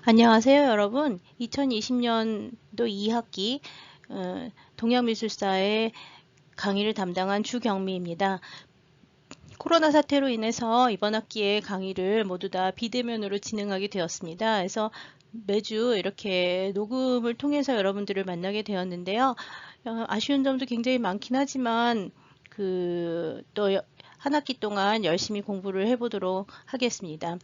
안녕하세요, 여러분. 2020년도 2학기 동양미술사의 강의를 담당한 주경미입니다. 코로나 사태로 인해서 이번 학기에 강의를 모두 다 비대면으로 진행하게 되었습니다. 그래서 매주 이렇게 녹음을 통해서 여러분들을 만나게 되었는데요. 아쉬운 점도 굉장히 많긴 하지만 또 한 학기 동안 열심히 공부를 해보도록 하겠습니다.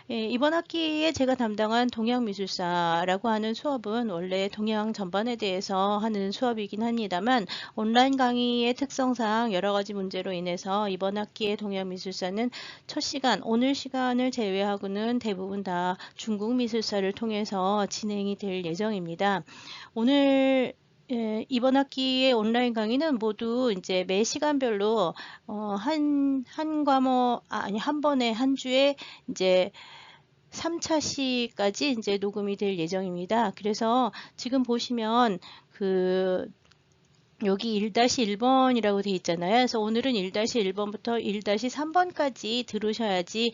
이번 학기에 제가 담당한 동양미술사라고 하는 수업은 원래 동양 전반에 대해서 하는 수업이긴 합니다만 온라인 강의의 특성상 여러 가지 문제로 인해서 이번 학기의 동양미술사는 첫 시간, 오늘 시간을 제외하고는 대부분 다 중국 미술사를 통해서 진행이 될 예정입니다. 이번 학기의 온라인 강의는 모두 이제 매 시간별로 한 과목 한 번에 한 주에 이제 3차 시까지 이제 녹음이 될 예정입니다. 그래서 지금 보시면 여기 1-1번이라고 되어 있잖아요. 그래서 오늘은 1-1번부터 1-3번까지 들으셔야지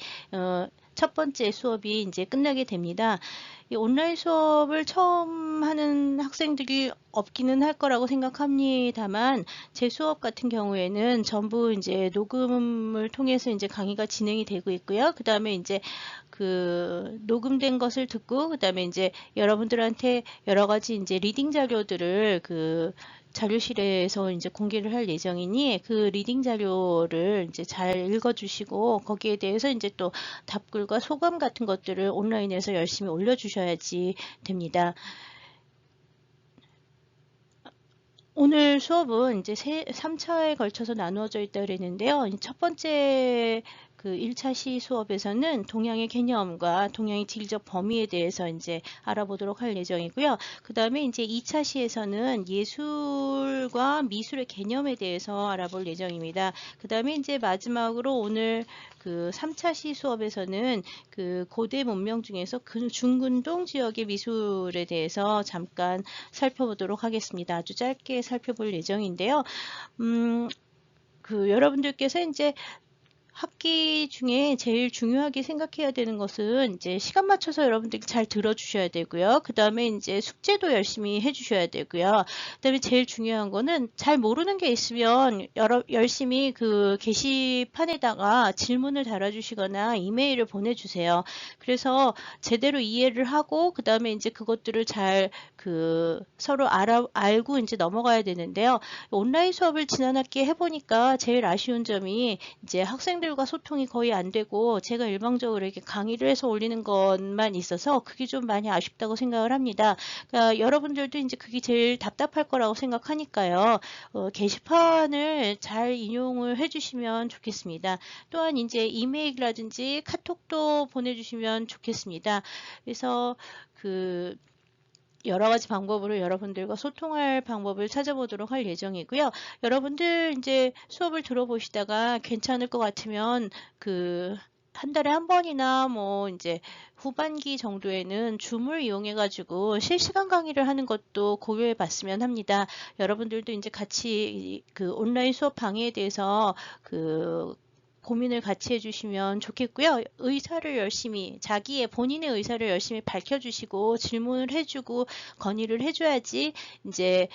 첫 번째 수업이 이제 끝나게 됩니다. 이 온라인 수업을 처음 하는 학생들이 없기는 할 거라고 생각합니다만 제 수업 같은 경우에는 전부 이제 녹음을 통해서 이제 강의가 진행이 되고 있고요. 그 다음에 이제 녹음된 것을 듣고 그 다음에 이제 여러분들한테 여러 가지 이제 리딩 자료들을 자료실에서 이제 공개를 할 예정이니 그 리딩 자료를 이제 잘 읽어주시고 거기에 대해서 이제 또 답글과 소감 같은 것들을 온라인에서 열심히 올려주셔야지 됩니다. 오늘 수업은 이제 3차에 걸쳐서 나누어져 있다 그랬는데요. 첫 번째 1차 시 수업에서는 동양의 개념과 동양의 지리적 범위에 대해서 이제 알아보도록 할 예정이고요. 그 다음에 이제 2차 시에서는 예술과 미술의 개념에 대해서 알아볼 예정입니다. 그 다음에 이제 마지막으로 오늘 3차 시 수업에서는 고대 문명 중에서 중근동 지역의 미술에 대해서 잠깐 살펴보도록 하겠습니다. 아주 짧게 살펴볼 예정인데요. 여러분들께서 이제 학기 중에 제일 중요하게 생각해야 되는 것은 이제 시간 맞춰서 여러분들이 잘 들어주셔야 되고요. 그 다음에 이제 숙제도 열심히 해주셔야 되고요. 그 다음에 제일 중요한 거는 잘 모르는 게 있으면 열심히 게시판에다가 질문을 달아주시거나 이메일을 보내주세요. 그래서 제대로 이해를 하고 그 다음에 이제 그것들을 잘 서로 알고 이제 넘어가야 되는데요. 온라인 수업을 지난 학기에 해보니까 제일 아쉬운 점이 이제 학생들과 소통이 거의 안 되고 제가 일방적으로 이렇게 강의를 해서 올리는 것만 있어서 그게 좀 많이 아쉽다고 생각을 합니다. 그러니까 여러분들도 이제 그게 제일 답답할 거라고 생각하니까요. 게시판을 잘 인용을 해주시면 좋겠습니다. 또한 이제 이메일이라든지 카톡도 보내주시면 좋겠습니다. 그래서 여러 가지 방법으로 여러분들과 소통할 방법을 찾아보도록 할 예정이고요. 여러분들 이제 수업을 들어보시다가 괜찮을 것 같으면 한 달에 한 번이나 뭐 이제 후반기 정도에는 줌을 이용해 가지고 실시간 강의를 하는 것도 고려해 봤으면 합니다. 여러분들도 이제 같이 온라인 수업 방해에 대해서 고민을 같이 해주시면 좋겠고요. 자기의 본인의 의사를 열심히 밝혀주시고 질문을 해주고 건의를 해줘야지 이제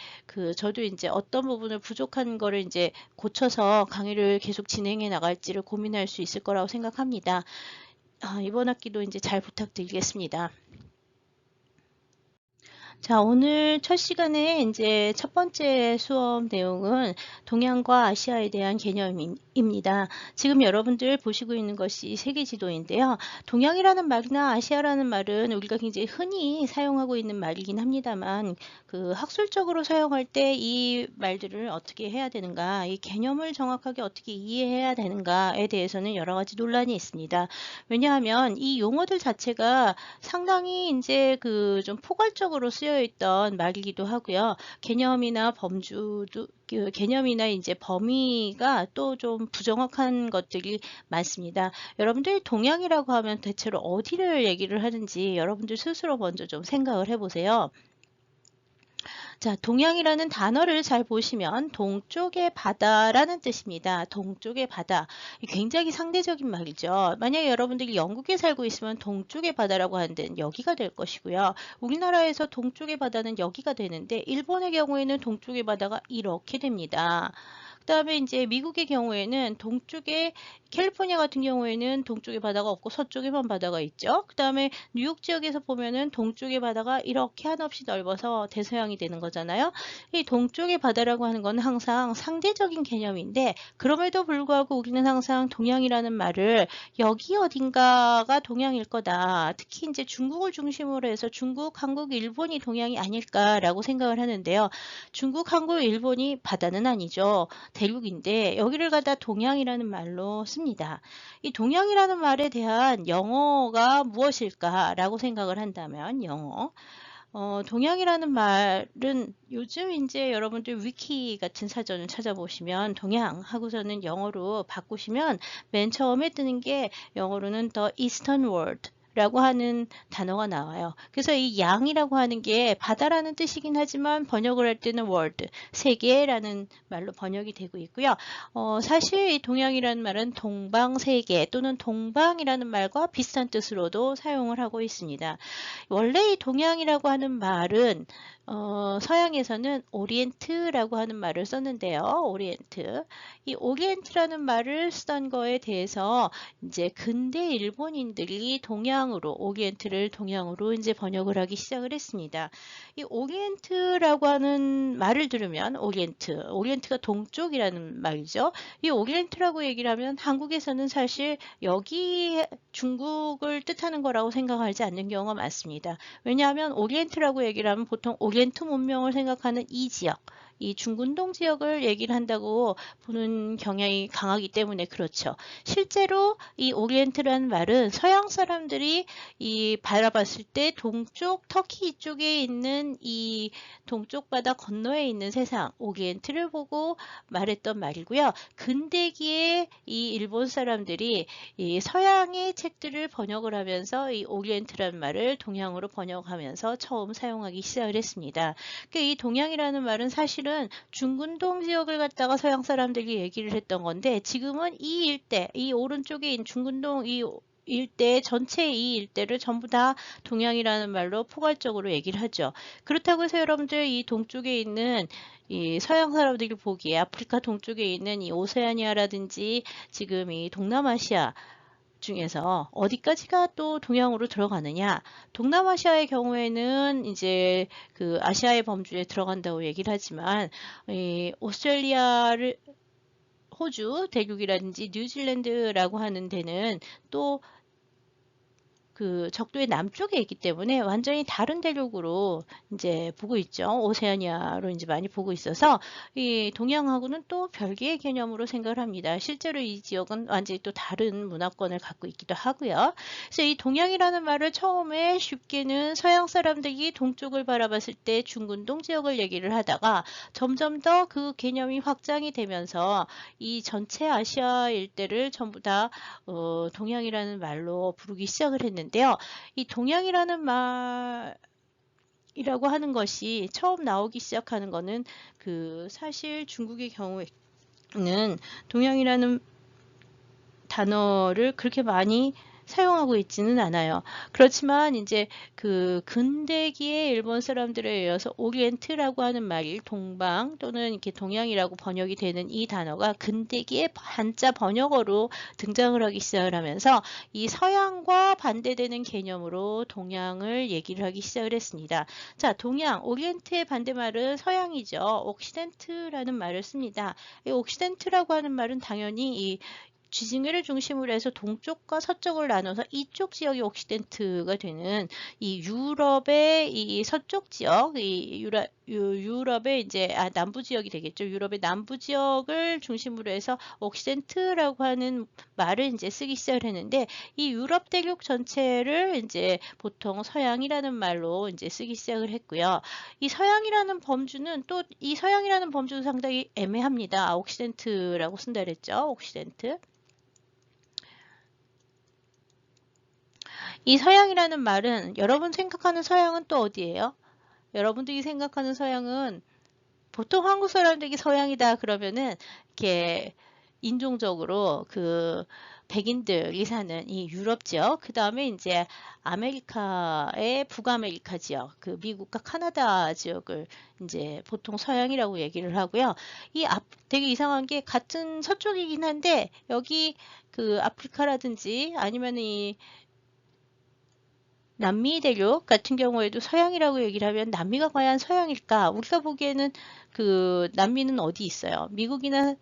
저도 이제 어떤 부분을 부족한 거를 이제 고쳐서 강의를 계속 진행해 나갈지를 고민할 수 있을 거라고 생각합니다. 이번 학기도 이제 잘 부탁드리겠습니다. 자, 오늘 첫 시간에 이제 첫 번째 수업 내용은 동양과 아시아에 대한 개념입니다. 지금 여러분들 보시고 있는 것이 세계지도인데요. 동양이라는 말이나 아시아라는 말은 우리가 굉장히 흔히 사용하고 있는 말이긴 합니다만 학술적으로 사용할 때 이 말들을 어떻게 해야 되는가, 이 개념을 정확하게 어떻게 이해해야 되는가에 대해서는 여러 가지 논란이 있습니다. 왜냐하면 이 용어들 자체가 상당히 이제 좀 포괄적으로 쓰여 있던 말이기도 하고요. 개념이나 이제 범위가 또 좀 부정확한 것들이 많습니다. 여러분들이 동양이라고 하면 대체로 어디를 얘기를 하는지 여러분들 스스로 먼저 좀 생각을 해보세요. 자, 동양이라는 단어를 잘 보시면 동쪽의 바다라는 뜻입니다. 동쪽의 바다. 굉장히 상대적인 말이죠. 만약에 여러분들이 영국에 살고 있으면 동쪽의 바다라고 하는 데는 여기가 될 것이고요. 우리나라에서 동쪽의 바다는 여기가 되는데 일본의 경우에는 동쪽의 바다가 이렇게 됩니다. 그 다음에 이제 미국의 경우에는 동쪽에 캘리포니아 같은 경우에는 동쪽에 바다가 없고 서쪽에만 바다가 있죠. 그 다음에 뉴욕 지역에서 보면은 동쪽의 바다가 이렇게 한없이 넓어서 대서양이 되는 거잖아요. 이 동쪽의 바다라고 하는 건 항상 상대적인 개념인데 그럼에도 불구하고 우리는 항상 동양이라는 말을 여기 어딘가가 동양일 거다. 특히 이제 중국을 중심으로 해서 중국, 한국, 일본이 동양이 아닐까라고 생각을 하는데요. 중국, 한국, 일본이 바다는 아니죠. 대륙인데 여기를 갖다 동양이라는 말로 씁니다. 이 동양이라는 말에 대한 영어가 무엇일까라고 생각을 한다면 영어. 동양이라는 말은 요즘 이제 여러분들 위키 같은 사전을 찾아보시면 동양 하고서는 영어로 바꾸시면 맨 처음에 뜨는 게 영어로는 The Eastern World 라고 하는 단어가 나와요. 그래서 이 양이라고 하는 게 바다라는 뜻이긴 하지만 번역을 할 때는 world, 세계라는 말로 번역이 되고 있고요. 사실 이 동양이라는 말은 동방세계 또는 동방이라는 말과 비슷한 뜻으로도 사용을 하고 있습니다. 원래 이 동양이라고 하는 말은 서양에서는 오리엔트라고 하는 말을 썼는데요. 오리엔트. 이 오리엔트라는 말을 쓰던 거에 대해서 이제 근대 일본인들이 동양으로 오리엔트를 동양으로 이제 번역을 하기 시작을 했습니다. 이 오리엔트라고 하는 말을 들으면 오리엔트가 동쪽이라는 말이죠. 이 오리엔트라고 얘기를 하면 한국에서는 사실 여기 중국을 뜻하는 거라고 생각하지 않는 경우가 많습니다. 왜냐하면 오리엔트라고 얘기를 하면 보통 오리엔트 문명을 생각하는 이 지역, 이 중군동 지역을 얘기를 한다고 보는 경향이 강하기 때문에 그렇죠. 실제로 이 오리엔트라는 말은 서양 사람들이 이 바라봤을 때 동쪽 터키 이쪽에 있는 이 동쪽 바다 건너에 있는 세상 오리엔트를 보고 말했던 말이고요. 근대기에 이 일본 사람들이 이 서양의 책들을 번역을 하면서 이 오리엔트라는 말을 동양으로 번역하면서 처음 사용하기 시작을 했습니다. 그러니까 이 동양이라는 말은 사실은 중군동 지역을 갖다가 서양 사람들이 얘기를 했던 건데 지금은 이 일대, 이 오른쪽에 있는 중군동 이 일대 전체 이 일대를 전부 다 동양이라는 말로 포괄적으로 얘기를 하죠. 그렇다고 해서 여러분들 이 동쪽에 있는 이 서양 사람들이 보기에 아프리카 동쪽에 있는 이 오세아니아라든지 지금 이 동남아시아 중에서 어디까지가 또 동양으로 들어가느냐? 동남아시아의 경우에는 이제 그 아시아의 범주에 들어간다고 얘기를 하지만 이 오스트레일리아를 호주 대륙이라든지 뉴질랜드라고 하는 데는 또 그 적도의 남쪽에 있기 때문에 완전히 다른 대륙으로 이제 보고 있죠. 오세아니아로 이제 많이 보고 있어서 이 동양하고는 또 별개의 개념으로 생각을 합니다. 실제로 이 지역은 완전히 또 다른 문화권을 갖고 있기도 하고요. 그래서 이 동양이라는 말을 처음에 쉽게는 서양 사람들이 동쪽을 바라봤을 때 중군동 지역을 얘기를 하다가 점점 더 그 개념이 확장이 되면서 이 전체 아시아 일대를 전부 다 동양이라는 말로 부르기 시작을 했는데요. 이 동양이라는 말이라고 하는 것이 처음 나오기 시작하는 거는 그 사실 중국의 경우에는 동양이라는 단어를 그렇게 많이 사용하고 있지는 않아요. 그렇지만 이제 그 근대기의 일본 사람들에 의해서 오리엔트라고 하는 말이 동방 또는 이렇게 동양이라고 번역이 되는 이 단어가 근대기의 한자 번역어로 등장을 하기 시작을 하면서 이 서양과 반대되는 개념으로 동양을 얘기를 하기 시작을 했습니다. 자, 동양, 오리엔트의 반대말은 서양이죠. 옥시덴트라는 말을 씁니다. 이 옥시덴트라고 하는 말은 당연히 이 지중해를 중심으로 해서 동쪽과 서쪽을 나눠서 이쪽 지역이 옥시덴트가 되는 이 유럽의 이 서쪽 지역, 이 유럽의 이제 남부 지역이 되겠죠. 유럽의 남부 지역을 중심으로 해서 옥시덴트라고 하는 말을 이제 쓰기 시작을 했는데 이 유럽 대륙 전체를 이제 보통 서양이라는 말로 이제 쓰기 시작을 했고요. 이 서양이라는 범주는 또 이 서양이라는 범주도 상당히 애매합니다. 옥시덴트라고 쓴다 그랬죠. 옥시덴트. 이 서양이라는 말은 여러분 생각하는 서양은 또 어디예요? 여러분들이 생각하는 서양은 보통 한국 사람들이 서양이다 그러면은 이렇게 인종적으로 그 백인들이 사는 이 유럽 지역, 그 다음에 이제 아메리카의 북아메리카 지역, 그 미국과 카나다 지역을 이제 보통 서양이라고 얘기를 하고요. 되게 이상한 게 같은 서쪽이긴 한데 여기 그 아프리카라든지 아니면 이 남미 대륙 같은 경우에도 서양이라고 얘기를 하면 남미가 과연 서양일까? 우리가 보기에는 그 남미는 어디 있어요? 미국이나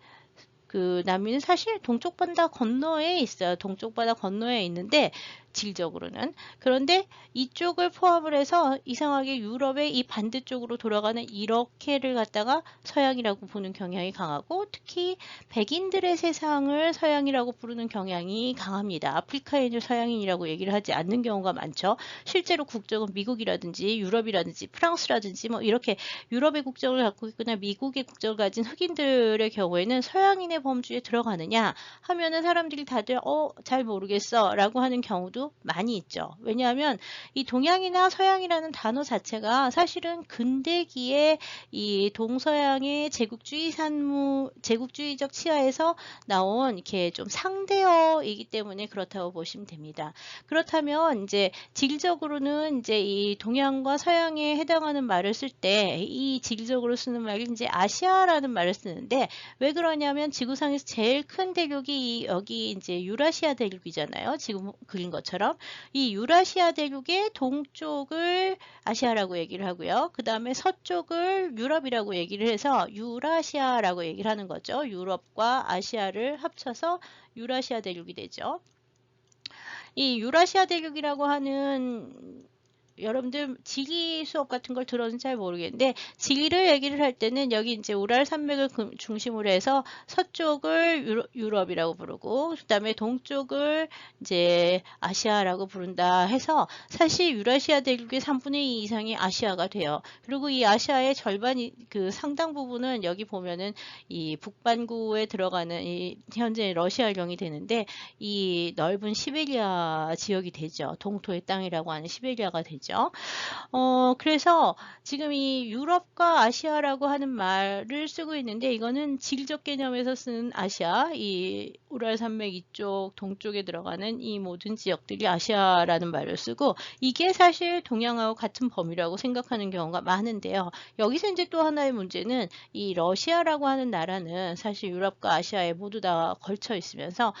그 남미는 사실 동쪽 바다 건너에 있어요. 동쪽 바다 건너에 있는데 질적으로는. 그런데 이쪽을 포함을 해서 이상하게 유럽의 이 반대쪽으로 돌아가는 이렇게를 갖다가 서양이라고 보는 경향이 강하고 특히 백인들의 세상을 서양이라고 부르는 경향이 강합니다. 아프리카인을 서양인이라고 얘기를 하지 않는 경우가 많죠. 실제로 국적은 미국이라든지 유럽이라든지 프랑스라든지 뭐 이렇게 유럽의 국적을 갖고 있거나 미국의 국적을 가진 흑인들의 경우에는 서양인의 범주에 들어가느냐 하면은 사람들이 다들 잘 모르겠어 라고 하는 경우도 많이 있죠. 왜냐하면 이 동양이나 서양이라는 단어 자체가 사실은 근대기에 이 동서양의 제국주의적 치하에서 나온 이렇게 좀 상대어이기 때문에 그렇다고 보시면 됩니다. 그렇다면 이제 질적으로는 이제 이 동양과 서양에 해당하는 말을 쓸 때 이 질적으로 쓰는 말이 이제 아시아라는 말을 쓰는데 왜 그러냐면 지구상에서 제일 큰 대륙이 여기 이제 유라시아 대륙이잖아요. 지금 그린 것처럼 이 유라시아 대륙의 동쪽을 아시아라고 얘기를 하고요. 그 다음에 서쪽을 유럽이라고 얘기를 해서 유라시아라고 얘기를 하는 거죠. 유럽과 아시아를 합쳐서 유라시아 대륙이 되죠. 이 유라시아 대륙이라고 하는 여러분들 지리 수업 같은 걸 들었는지 잘 모르겠는데 지리를 얘기를 할 때는 여기 이제 우랄 산맥을 중심으로 해서 서쪽을 유럽이라고 부르고 그다음에 동쪽을 이제 아시아라고 부른다 해서 사실 유라시아 대륙의 3분의 2 이상이 아시아가 돼요. 그리고 이 아시아의 절반이 그 상당 부분은 여기 보면은 이 북반구에 들어가는 이 현재 러시아령이 되는데 이 넓은 시베리아 지역이 되죠. 동토의 땅이라고 하는 시베리아가 되죠. 그래서 지금 이 유럽과 아시아라고 하는 말을 쓰고 있는데 이거는 지리적 개념에서 쓰는 아시아, 이 우랄산맥 이쪽 동쪽에 들어가는 이 모든 지역들이 아시아라는 말을 쓰고 이게 사실 동양하고 같은 범위라고 생각하는 경우가 많은데요. 여기서 이제 또 하나의 문제는 이 러시아라고 하는 나라는 사실 유럽과 아시아에 모두 다 걸쳐 있으면서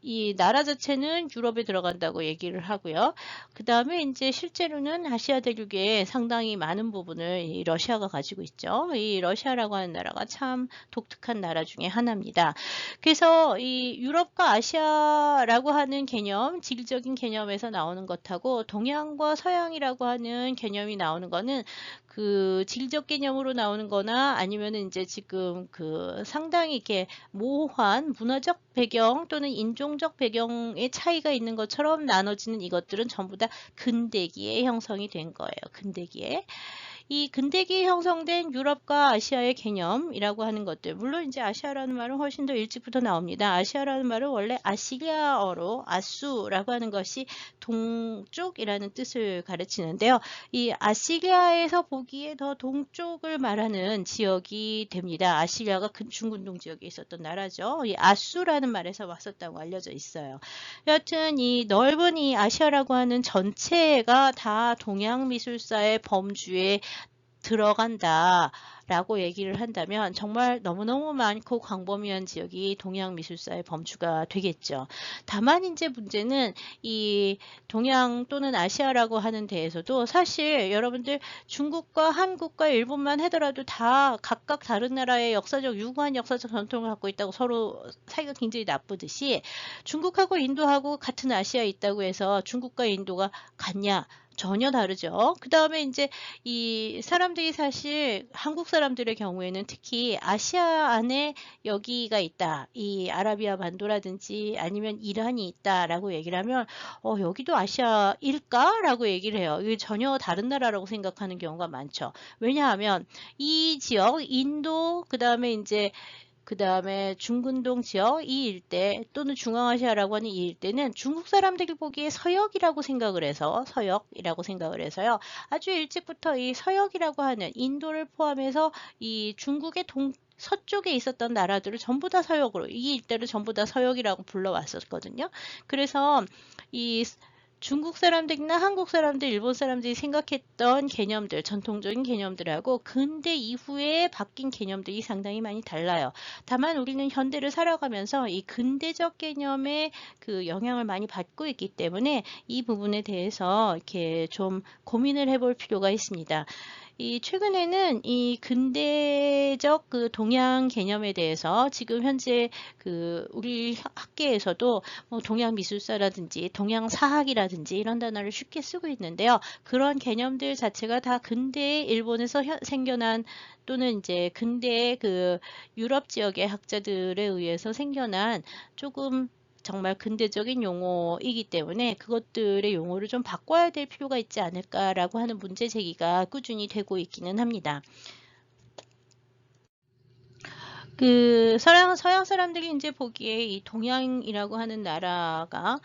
이 나라 자체는 유럽에 들어간다고 얘기를 하고요. 그 다음에 이제 실제로는 아시아 대륙에 상당히 많은 부분을 이 러시아가 가지고 있죠. 이 러시아라고 하는 나라가 참 독특한 나라 중에 하나입니다. 그래서 이 유럽과 아시아라고 하는 개념, 지리적인 개념에서 나오는 것하고 동양과 서양이라고 하는 개념이 나오는 거는 그 지리적 개념으로 나오는 거나 아니면 이제 지금 그 상당히 이렇게 모호한 문화적 배경 또는 인종적 배경의 차이가 있는 것처럼 나눠지는 이것들은 전부 다 근대기에 형성이 된 거예요. 근대기에. 이 근대기에 형성된 유럽과 아시아의 개념이라고 하는 것들, 물론 이제 아시아라는 말은 훨씬 더 일찍부터 나옵니다. 아시아라는 말은 원래 아시리아어로 아수라고 하는 것이 동쪽이라는 뜻을 가르치는데요. 이 아시리아에서 보기에 더 동쪽을 말하는 지역이 됩니다. 아시리아가 중근동 지역에 있었던 나라죠. 이 아수라는 말에서 왔었다고 알려져 있어요. 여하튼 이 넓은 이 아시아라고 하는 전체가 다 동양 미술사의 범주에 들어간다 라고 얘기를 한다면 정말 너무너무 많고 광범위한 지역이 동양 미술사의 범주가 되겠죠. 다만 이제 문제는 이 동양 또는 아시아라고 하는 데에서도 사실 여러분들 중국과 한국과 일본만 하더라도 다 각각 다른 나라의 유구한 역사적 전통을 갖고 있다고 서로 사이가 굉장히 나쁘듯이 중국하고 인도하고 같은 아시아에 있다고 해서 중국과 인도가 같냐? 전혀 다르죠. 그 다음에 이제 이 사람들이 사실 한국 사람들의 경우에는 특히 아시아 안에 여기가 있다. 이 아라비아 반도라든지 아니면 이란이 있다라고 얘기를 하면 여기도 아시아일까? 라고 얘기를 해요. 이게 전혀 다른 나라라고 생각하는 경우가 많죠. 왜냐하면 이 지역 인도 그 다음에 이제 그 다음에 중근동 지역 이 일대 또는 중앙아시아라고 하는 이 일대는 중국 사람들이 보기에 서역이라고 생각을 해서 서역이라고 생각을 해서요. 아주 일찍부터 이 서역이라고 하는 인도를 포함해서 이 중국의 서쪽에 있었던 나라들을 전부 다 서역으로 이 일대를 전부 다 서역이라고 불러왔었거든요. 그래서 이 중국 사람들이나 한국 사람들, 일본 사람들이 생각했던 개념들, 전통적인 개념들하고 근대 이후에 바뀐 개념들이 상당히 많이 달라요. 다만 우리는 현대를 살아가면서 이 근대적 개념의 그 영향을 많이 받고 있기 때문에 이 부분에 대해서 이렇게 좀 고민을 해볼 필요가 있습니다. 최근에는 이 근대적 그 동양 개념에 대해서 지금 현재 그 우리 학계에서도 뭐 동양 미술사라든지 동양 사학이라든지 이런 단어를 쉽게 쓰고 있는데요. 그런 개념들 자체가 다 근대 일본에서 생겨난 또는 이제 근대 그 유럽 지역의 학자들에 의해서 생겨난 조금 정말 근대적인 용어이기 때문에 그것들의 용어를 좀 바꿔야 될 필요가 있지 않을까라고 하는 문제 제기가 꾸준히 되고 있기는 합니다. 서양 사람들이 이제 보기에 이 동양이라고 하는 나라가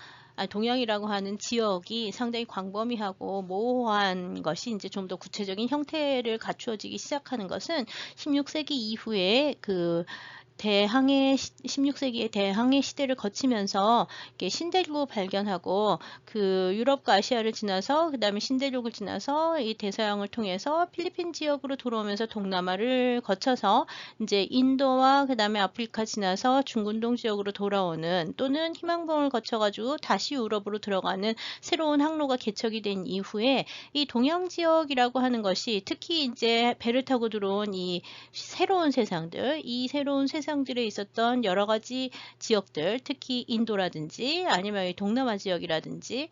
동양이라고 하는 지역이 상당히 광범위하고 모호한 것이 이제 좀 더 구체적인 형태를 갖추어지기 시작하는 것은 16세기 이후에 16세기의 대항해 시대를 거치면서 신대륙을 발견하고 그 유럽과 아시아를 지나서 그 다음에 신대륙을 지나서 이 대서양을 통해서 필리핀 지역으로 들어오면서 동남아를 거쳐서 이제 인도와 그 다음에 아프리카 지나서 중근동 지역으로 돌아오는 또는 희망봉을 거쳐가지고 다시 유럽으로 들어가는 새로운 항로가 개척이 된 이후에 이 동양 지역이라고 하는 것이 특히 이제 배를 타고 들어온 이 새로운 세상들에 있었던 여러 가지 지역들, 특히 인도라든지 아니면 동남아 지역이라든지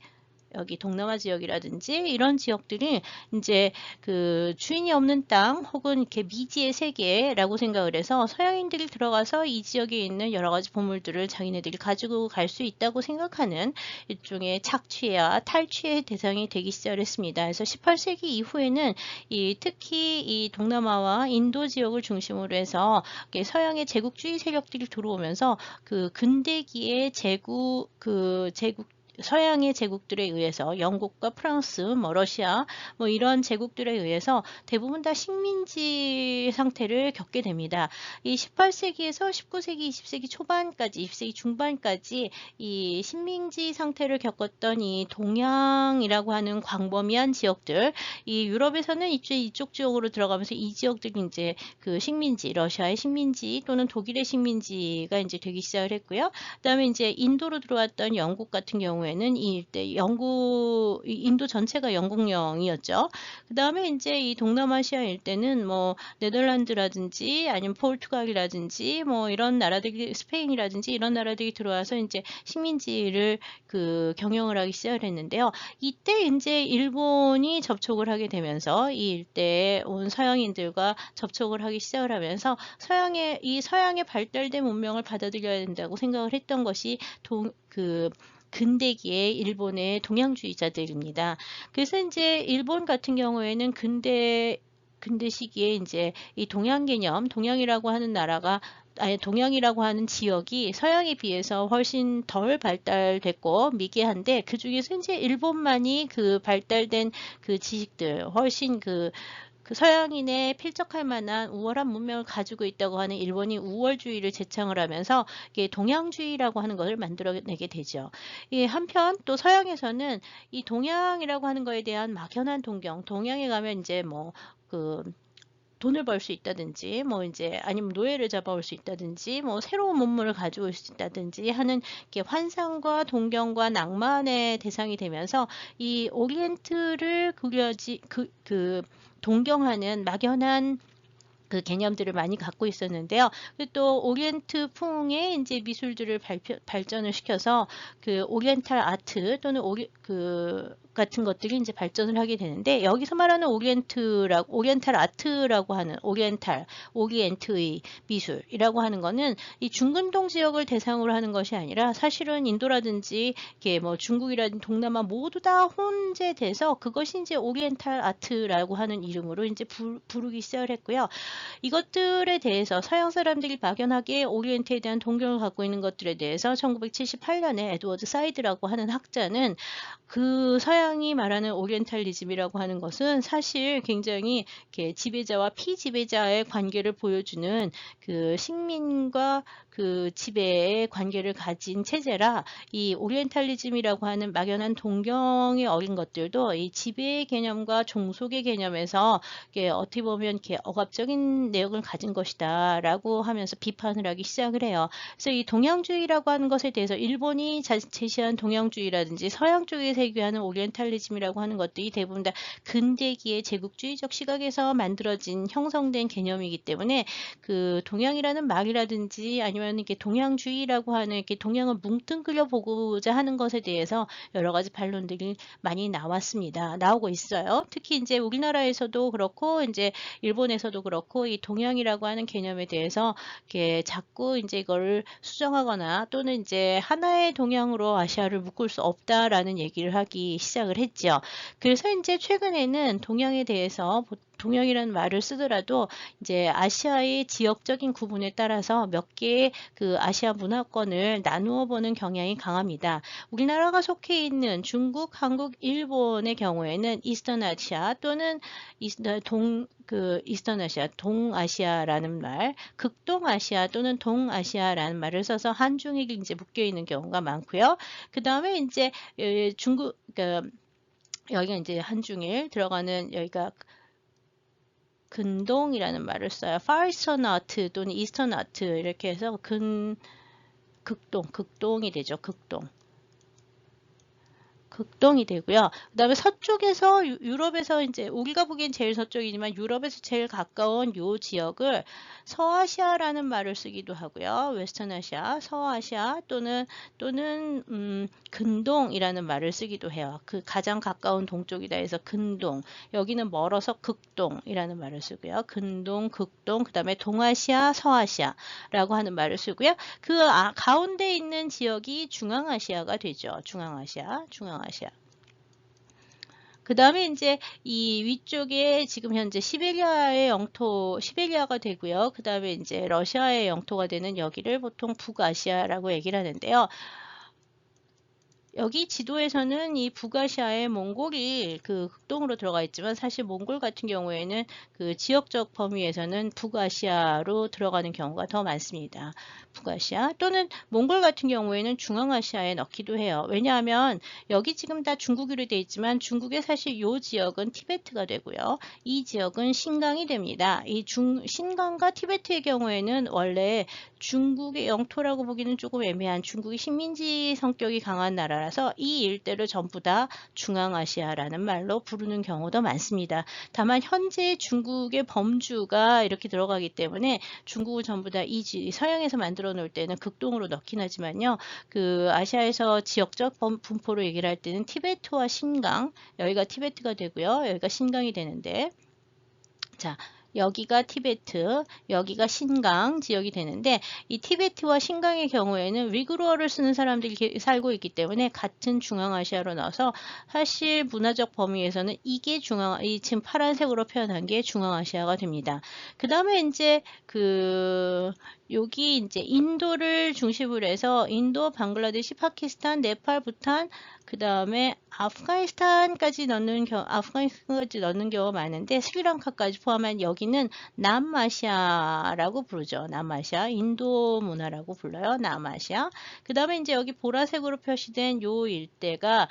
여기 동남아 지역이라든지 이런 지역들이 이제 그 주인이 없는 땅 혹은 이렇게 미지의 세계라고 생각을 해서 서양인들이 들어가서 이 지역에 있는 여러 가지 보물들을 자기네들이 가지고 갈 수 있다고 생각하는 일종의 착취와 탈취의 대상이 되기 시작했습니다. 그래서 18세기 이후에는 특히 이 동남아와 인도 지역을 중심으로 해서 서양의 제국주의 세력들이 들어오면서 그 근대기의 서양의 제국들에 의해서 영국과 프랑스, 뭐 러시아, 뭐 이런 제국들에 의해서 대부분 다 식민지 상태를 겪게 됩니다. 이 18세기에서 19세기, 20세기 초반까지, 20세기 중반까지 이 식민지 상태를 겪었던 이 동양이라고 하는 광범위한 지역들, 이 유럽에서는 이쪽 지역으로 들어가면서 이 지역들이 이제 그 식민지, 러시아의 식민지 또는 독일의 식민지가 이제 되기 시작을 했고요. 그다음에 이제 인도로 들어왔던 영국 같은 경우에는 이 일대 인도 전체가 영국령이었죠. 그 다음에 이제 이 동남아시아 일대는 뭐 네덜란드라든지 아니면 포르투갈이라든지 뭐 이런 나라들이 스페인이라든지 이런 나라들이 들어와서 이제 식민지를 경영을 하기 시작을 했는데요. 이때 이제 일본이 접촉을 하게 되면서 이 일대에 온 서양인들과 접촉을 하기 시작을 하면서 서양의 발달된 문명을 받아들여야 된다고 생각을 했던 것이 근대기의 일본의 동양주의자들입니다. 그래서 이제 일본 같은 경우에는 근대 시기에 이제 이 동양 개념, 동양이라고 하는 지역이 서양에 비해서 훨씬 덜 발달됐고 미개한데 그 중에서 이제 일본만이 발달된 지식들, 훨씬 서양인의 필적할 만한 우월한 문명을 가지고 있다고 하는 일본이 우월주의를 제창을 하면서 이게 동양주의라고 하는 것을 만들어내게 되죠. 한편 또 서양에서는 이 동양이라고 하는 것에 대한 막연한 동양에 가면 이제 돈을 벌 수 있다든지 아니면 노예를 잡아올 수 있다든지 새로운 문물을 가지고 올 수 있다든지 하는 환상과 동경과 낭만의 대상이 되면서 이 오리엔트를 동경하는 막연한 개념들을 많이 갖고 있었는데요. 또 오리엔트풍의 이제 미술들을 발전을 시켜서 오리엔탈 아트 또는 가 같은 것들이 이제 발전을 하게 되는데, 여기서 말하는 오리엔탈 아트라고 하는 오리엔트의 미술이라고 하는 거는 이 중근동 지역을 대상으로 하는 것이 아니라 사실은 인도라든지 이게 뭐 중국이라든지 동남아 모두 다 혼재돼서 그것이 이제 오리엔탈 아트라고 하는 이름으로 이제 부르기 시작을 했고요. 이것들에 대해서 서양 사람들이 막연하게 오리엔트에 대한 동경을 갖고 있는 것들에 대해서 1978년에 에드워드 사이드라고 하는 학자는 그 서양이 말하는 오리엔탈리즘이라고 하는 것은 사실 굉장히 이렇게 지배자와 피지배자의 관계를 보여주는 그 식민과 그 지배의 관계를 가진 체제라, 이 오리엔탈리즘이라고 하는 막연한 동경에 어린 것들도 이 지배의 개념과 종속의 개념에서 어떻게 보면 이렇게 억압적인 내용을 가진 것이다라고 하면서 비판을 하기 시작을 해요. 그래서 이 동양주의라고 하는 것에 대해서 일본이 제시한 동양주의라든지 서양 쪽에 세계하는 오리엔탈리즘이라고 하는 것들이 대부분 다 근대기의 제국주의적 시각에서 만들어진 형성된 개념이기 때문에 그 동양이라는 말이라든지 아니면 이렇게 동양주의라고 하는 이렇게 동양을 뭉뚱그려 보고자 하는 것에 대해서 여러 가지 반론들이 많이 나오고 있어요. 특히 이제 우리나라에서도 그렇고 이제 일본에서도 그렇고 이 동양이라고 하는 개념에 대해서 이렇게 자꾸 이제 이걸 수정하거나 또는 이제 하나의 동양으로 아시아를 묶을 수 없다라는 얘기를 하기 시작을 했죠. 그래서 이제 최근에는 동양에 대해서 동양이라는 말을 쓰더라도 이제 아시아의 지역적인 구분에 따라서 몇 개의 그 아시아 문화권을 나누어 보는 경향이 강합니다. 우리나라가 속해 있는 중국, 한국, 일본의 경우에는 이스턴 아시아 또는 이스턴 아시아, 동아시아라는 말, 극동아시아 또는 동아시아라는 말을 써서 한중일이 이제 묶여 있는 경우가 많고요. 그 다음에 이제 중국, 여기가 이제 한중일 들어가는 여기가 근동이라는 말을 써요. Far Eastern Art 또는 Eastern Art 이렇게 해서 극동이 되죠. 극동이 되고요. 그 다음에 서쪽에서 유럽에서 이제 우리가 보기엔 제일 서쪽이지만 유럽에서 제일 가까운 요 지역을 서아시아라는 말을 쓰기도 하고요. 웨스턴아시아, 서아시아 또는 근동이라는 말을 쓰기도 해요. 그 가장 가까운 동쪽이다 해서 근동, 여기는 멀어서 극동이라는 말을 쓰고요. 근동, 극동, 그 다음에 동아시아, 서아시아라고 하는 말을 쓰고요. 그 가운데 있는 지역이 중앙아시아가 되죠. 중앙아시아. 그 다음에 이제 이 위쪽에 지금 현재 시베리아가 되고요. 그 다음에 이제 러시아의 영토가 되는 여기를 보통 북아시아라고 얘기를 하는데요. 여기 지도에서는 이 북아시아의 몽골이 그 극동으로 들어가 있지만 사실 몽골 같은 경우에는 그 지역적 범위에서는 북아시아로 들어가는 경우가 더 많습니다. 북아시아 또는 몽골 같은 경우에는 중앙아시아에 넣기도 해요. 왜냐하면 여기 지금 다 중국으로 되어 있지만 중국의 사실 이 지역은 티베트가 되고요. 이 지역은 신강이 됩니다. 이 신강과 티베트의 경우에는 원래 중국의 영토라고 보기는 조금 애매한 중국이 식민지 성격이 강한 나라라서 이 일대를 전부 다 중앙아시아라는 말로 부르는 경우도 많습니다. 다만 현재 중국의 범주가 이렇게 들어가기 때문에 중국을 전부 다 서양에서 만들어 놓을 때는 극동으로 넣긴 하지만요. 그 아시아에서 지역적 분포로 얘기를 할 때는 티베트와 신강, 여기가 티베트가 되고요. 여기가 신강이 되는데, 자, 여기가 티베트, 여기가 신강 지역이 되는데 이 티베트와 신강의 경우에는 위구르어를 쓰는 사람들이 살고 있기 때문에 같은 중앙아시아로 나와서 사실 문화적 범위에서는 이게 이 지금 파란색으로 표현한 게 중앙아시아가 됩니다. 그 다음에 이제 여기 이제 인도를 중심으로 해서 인도, 방글라데시, 파키스탄, 네팔, 부탄, 그 다음에 아프가니스탄까지 넣는 경우가 많은데 스리랑카까지 포함한 여기는 남아시아라고 부르죠. 남아시아, 인도 문화라고 불러요. 남아시아. 그 다음에 이제 여기 보라색으로 표시된 요 일대가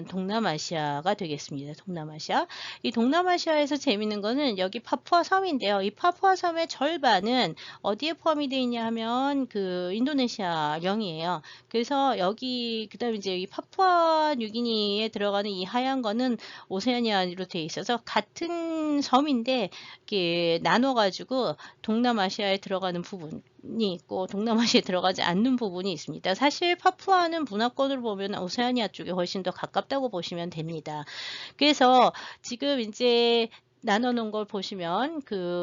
동남아시아가 되겠습니다. 동남아시아. 이 동남아시아에서 재밌는 거는 여기 파푸아 섬인데요. 이 파푸아 섬의 절반은 어디에 포함이 되어 있냐 하면 그 인도네시아령이에요. 그래서 여기 그다음에 이제 여기 파푸아 뉴기니에 들어가는 이 하얀 거는 오세아니아로 되어 있어서 같은 큰 섬인데 이렇게 나눠가지고 동남아시아에 들어가는 부분이 있고 동남아시아에 들어가지 않는 부분이 있습니다. 사실 파푸아는 문화권으로 보면 오세아니아 쪽에 훨씬 더 가깝다고 보시면 됩니다. 그래서 지금 이제 나눠놓은 걸 보시면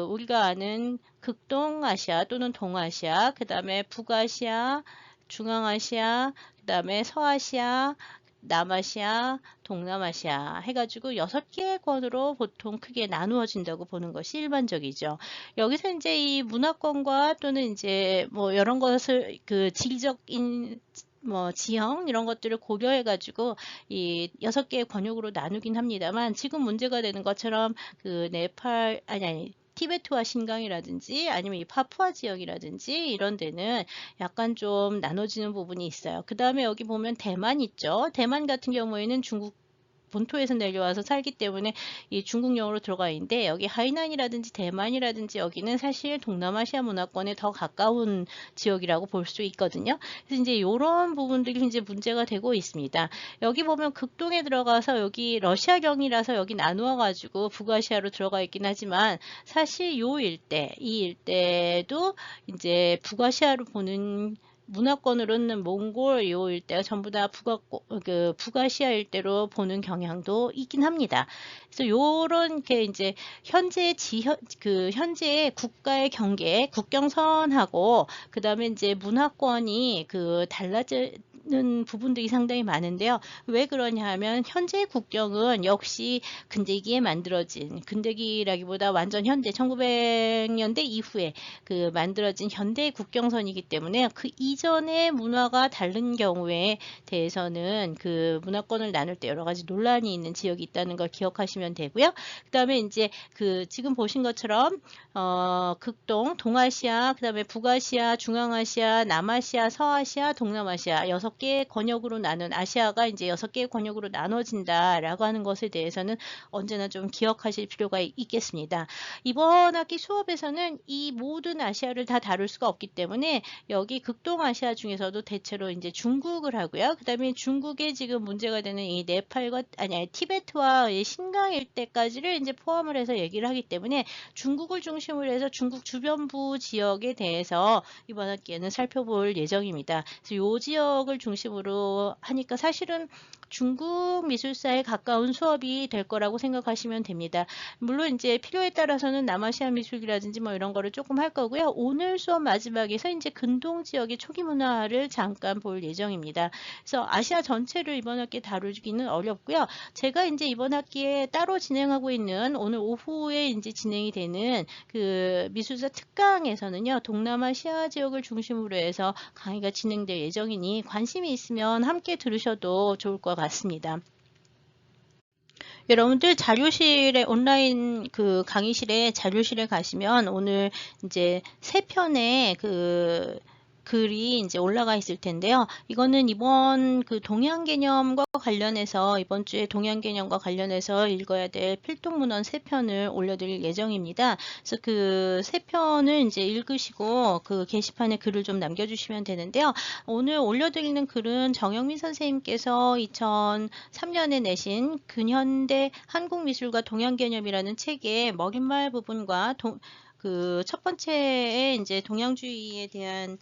우리가 아는 극동아시아 또는 동아시아, 그 다음에 북아시아, 중앙아시아, 그 다음에 서아시아, 남아시아, 동남아시아 해가지고 6개의 권으로 보통 크게 나누어진다고 보는 것이 일반적이죠. 여기서 이제 이 문화권과 또는 이제 뭐 이런 것을 지리적인 지형 이런 것들을 고려해 가지고 이 6개의 권역으로 나누긴 합니다만 지금 문제가 되는 것처럼 네팔 아니 티베트와 신강이라든지 아니면 이 파푸아 지역이라든지 이런 데는 약간 좀 나눠지는 부분이 있어요. 그 다음에 여기 보면 대만 있죠. 대만 같은 경우에는 중국 본토에서 내려와서 살기 때문에 이 중국령으로 들어가 있는데 여기 하이난이라든지 대만이라든지 여기는 사실 동남아시아 문화권에 더 가까운 지역이라고 볼 수 있거든요. 그래서 이제 이런 부분들이 이제 문제가 되고 있습니다. 여기 보면 극동에 들어가서 여기 러시아경이라서 여기 나누어 가지고 북아시아로 들어가 있긴 하지만 사실 이 일대도 이제 북아시아로 보는 문화권으로는 몽골 요 일대가 전부 다 북아시아 일대로 보는 경향도 있긴 합니다. 그래서 요런 게 이제 현재의 국가의 경계, 국경선하고 그 다음에 이제 문화권이 달라지는 부분들이 상당히 많은데요. 왜 그러냐 하면 현재의 국경은 역시 근대기에 만들어진 근대기라기보다 완전 현대 1900년대 이후에 만들어진 현대의 국경선이기 때문에 그 이전의 문화가 다른 경우에 대해서는 문화권을 나눌 때 여러 가지 논란이 있는 지역이 있다는 걸 기억하시면 되고요. 그 다음에 이제 지금 보신 것처럼 극동, 동아시아, 그 다음에 북아시아, 중앙아시아, 남아시아, 서아시아, 동남아시아 6개의 권역으로 나눈 아시아가 이제 6개의 권역으로 나눠진다라고 하는 것에 대해서는 언제나 좀 기억하실 필요가 있겠습니다. 이번 학기 수업에서는 이 모든 아시아를 다 다룰 수가 없기 때문에 여기 극동아시아 중에서도 대체로 이제 중국을 하고요. 그 다음에 중국에 지금 문제가 되는 이 네팔과 티베트와 신강 일대까지를 이제 포함을 해서 얘기를 하기 때문에 중국을 중심으로 해서 중국 주변부 지역에 대해서 이번 학기에는 살펴볼 예정입니다. 그래서 이 지역을 중심으로 하니까 사실은 중국 미술사에 가까운 수업이 될 거라고 생각하시면 됩니다. 물론 이제 필요에 따라서는 남아시아 미술이라든지 뭐 이런 거를 조금 할 거고요. 오늘 수업 마지막에서 이제 근동 지역의 초기 문화를 잠깐 볼 예정입니다. 그래서 아시아 전체를 이번 학기에 다루기는 어렵고요. 제가 이제 이번 학기에 따로 진행하고 있는 오늘 오후에 이제 진행이 되는 미술사 특강에서는요. 동남아시아 지역을 중심으로 해서 강의가 진행될 예정이니 관심이 있으면 함께 들으셔도 좋을 것 같습니다. 여러분들 자료실에 온라인 강의실에 자료실에 가시면 오늘 이제 3편의 글이 이제 올라가 있을 텐데요. 이거는 이번 동양 개념과 관련해서 이번 주에 동양 개념과 관련해서 읽어야 될 필독문헌 3편을 올려드릴 예정입니다. 그래서 3편을 이제 읽으시고 게시판에 글을 좀 남겨주시면 되는데요. 오늘 올려드리는 글은 정영민 선생님께서 2003년에 내신 근현대 한국미술과 동양 개념이라는 책의 먹잇말 부분과 첫 번째에 이제 동양주의에 대한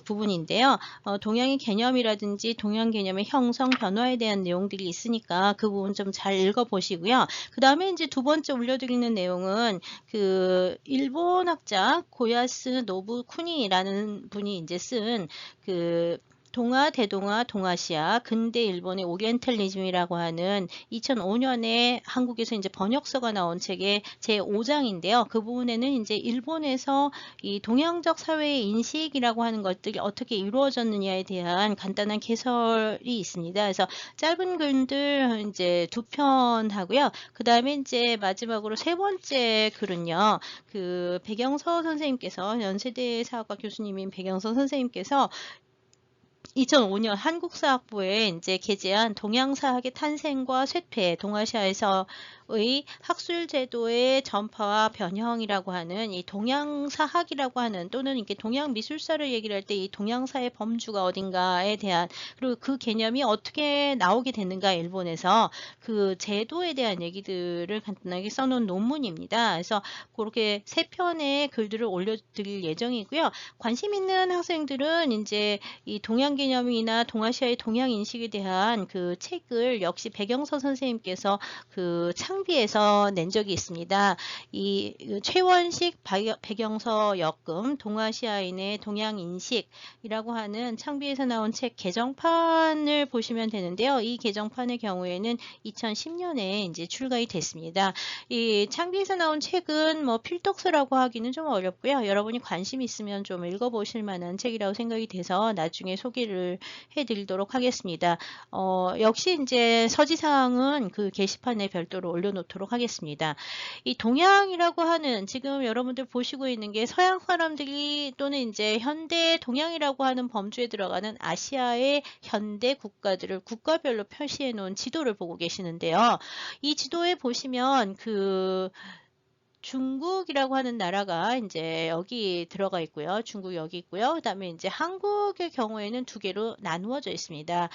부분인데요. 동양의 개념이라든지 동양 개념의 형성, 변화에 대한 내용들이 있으니까 그 부분 좀 잘 읽어보시고요. 그 다음에 이제 두 번째 올려드리는 내용은 일본 학자 고야스 노부쿠니라는 분이 이제 쓴 동아, 대동아, 동아시아, 근대 일본의 오리엔탈리즘이라고 하는 2005년에 한국에서 이제 번역서가 나온 책의 제5장인데요. 그 부분에는 이제 일본에서 이 동양적 사회의 인식이라고 하는 것들이 어떻게 이루어졌느냐에 대한 간단한 개설이 있습니다. 그래서 짧은 글들 이제 2편 하고요. 그 다음에 이제 마지막으로 3번째 글은요. 백영서 선생님께서 연세대 사학과 교수님인 백영서 선생님께서 2005년 한국사학부에 이제 게재한 동양사학의 탄생과 쇠퇴, 동아시아에서 학술 제도의 전파와 변형이라고 하는 이 동양사학이라고 하는 또는 이렇게 동양 미술사를 얘기를 할 때 이 동양사의 범주가 어딘가에 대한 그리고 그 개념이 어떻게 나오게 됐는가 일본에서 그 제도에 대한 얘기들을 간단하게 써놓은 논문입니다. 그래서 그렇게 3편의 글들을 올려드릴 예정이고요. 관심 있는 학생들은 이제 이 동양 개념이나 동아시아의 동양 인식에 대한 그 책을 역시 백영서 선생님께서 그 창비해서 낸 적이 있습니다. 이 최원식 백영서 역금 동아시아인의 동양 인식이라고 하는 창비에서 나온 책 개정판을 보시면 되는데요. 이 개정판의 경우에는 2010년에 이제 출간이 됐습니다. 이 창비에서 나온 책은 뭐 필독서라고 하기는 좀 어렵고요. 여러분이 관심 있으면 좀 읽어보실 만한 책이라고 생각이 돼서 나중에 소개를 해드리도록 하겠습니다. 역시 이제 서지사항은 그 게시판에 별도로 올려놓도록 하겠습니다. 이 동양이라고 하는 지금 여러분들 보시고 있는 게 서양 사람들이 또는 이제 현대 동양이라고 하는 범주에 들어가는 아시아의 현대 국가들을 국가별로 표시해 놓은 지도를 보고 계시는데요. 이 지도에 보시면 그 중국이라고 하는 나라가 이제 여기 들어가 있고요. 중국 여기 있고요. 그다음에 이제 한국의 경우에는 2개로 나누어져 있습니다.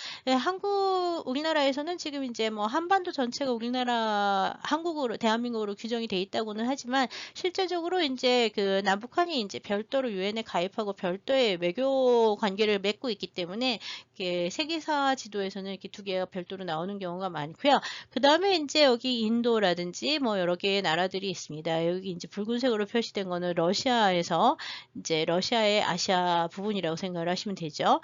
우리나라에서는 지금 이제 뭐 한반도 전체가 한국으로, 대한민국으로 규정이 돼 있다고는 하지만 실제적으로 이제 그 남북한이 이제 별도로 유엔에 가입하고 별도의 외교 관계를 맺고 있기 때문에 이렇게 세계사 지도에서는 이렇게 2개가 별도로 나오는 경우가 많고요. 그 다음에 이제 여기 인도라든지 뭐 여러 개의 나라들이 있습니다. 여기 이제 붉은색으로 표시된 거는 러시아에서 이제 러시아의 아시아 부분이라고 생각을 하시면 되죠.